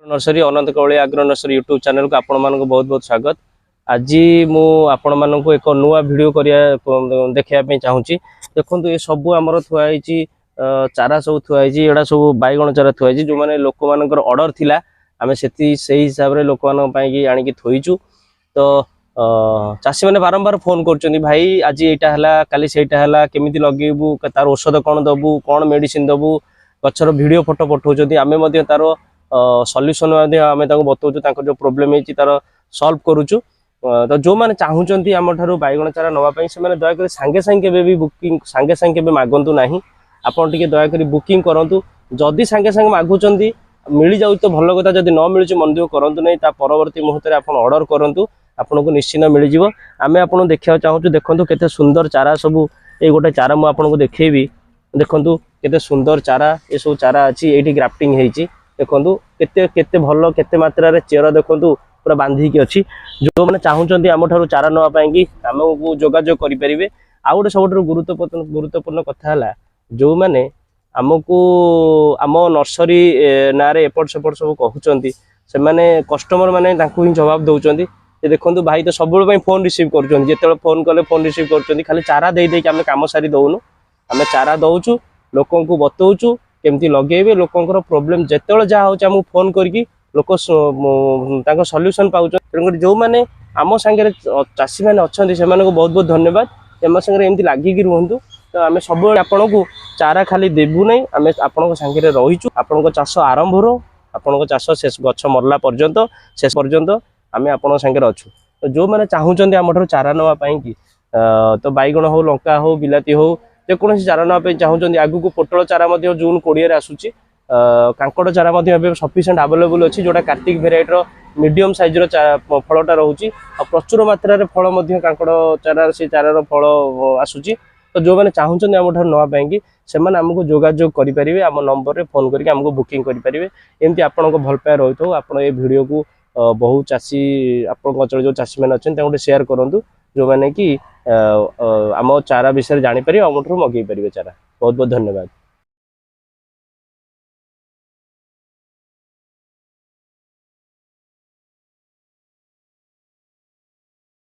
Nursery अनंत कवली आग्रो nursery YouTube channel को आपण मानक बहुत बहुत स्वागत। आज मु आपण मानक एक नुआ वीडियो करिया देखिया चाहूँगी। देखो ये सब आमर थुआई चारा सब थुआई एड़ा सब बैगण चारा थुआई जो मैंने लोक मान ऑर्डर थिला आमे सेती सही हिसाब रे लोक मान पई आनिकी थोइचु। तो चाषी मैंने बारंबार फोन कर भाई आज एटा हला काली सेटा हला केमिति लगेबू तार औषध कौन दबू कौन मेडिसिन दबू गचर वीडियो फोटो पठाउछथि आमे मध्ये तार सॉल्यूशन आम बताऊँ जो प्रोब्लेम है तार सॉल्व करुचु। तो जो मैंने चाहूँगी आम ठारू बैगण चारा नापी से दयाक सांगे सांगे भी बुकिंग सांगे सांगे मागंतु ना आपड़ टे दयाक बुकिंग करूँ। जदि सांगे सांगे मागुंट मिल जाऊ तो भल कथा जब न मिलूँ मन दुख करूँ नहीं परवर्ती मुहूर्त आप ऑर्डर करूँ आपन को निश्चित मिल जाव। आम आप देखा चाहूँ देखो केते सुंदर चारा सब ये गोटे चारा मुझे देखेबी देखूँ केते सुंदर चारा ये सब चारा अच्छी ये ग्राफ्टिंग होती देखो केते केते भल केते मात्रा रे चेर देखो पूरा बांधिकी अच्छी। जो मैंने चाहूँगी आम ठारू चारा नापी आमको जोगाजोग करेंगे। आउ गोटे सब गुरुत्वपूर्ण कथा है जो मैंने आमको आम नर्सरी ना एपट सेपट सब कहते से मैंने कस्टमर मैंने ही जवाब दौरान देखो भाई तो सब फोन रिसीव कर फोन कले फोन रिसीव कर खाली चारा दे आम कम सारी दौनु आम चारा दौचु लोक बतौचु केमती लगे लोकर प्रोब्लेम जिते जहाँ हो फोन करके लोक सल्यूशन पाँच। तेणुकर जो मैंने आम सांगे चाषी मैंने अच्छा से बहुत बहुत धन्यवाद एम सागर एमती लगिकी रुहतु। तो आम सब आपन को चारा खाली देवु ना आम आपण सांगे रहीचु आपण चाष आरंभ रो आपण चाष शेष गछ मरला पर्यंत शेष पर्यंत आम आपण सांगे अच्छु। तो जो मैंने चाहूँगी आम ठार चारा नापी कि तो बैगण हो लंका हो बिलाती हो जेकोसी चारा नापी चाहूँगी आगू को पोटल चारा जून 20 आसूची कांकड़ चारा सफिशिएंट अवेलेबल अच्छी जोटा कार्तिक भेराइटर मीडियम साइज फलटा रोचे प्रचुर मात्रा फल कांकड़ चारा से चारार फल आसूची। तो जो मैंने चाहूँगी आम ठार नापी से आमको जोगाजोग करेंगे आम नंबर फोन करके आमको बुकिंग करेंगे। एमती आपण को भल पाए रही था आप वीडियो को बहुत चाषी आप अंचल जो चाषी मैंने अच्छे गोटे सेयार करूँ जो मैंने कि आम चारा विषय जापर आम ठार मगै पारे चारा। बहुत बहुत धन्यवाद।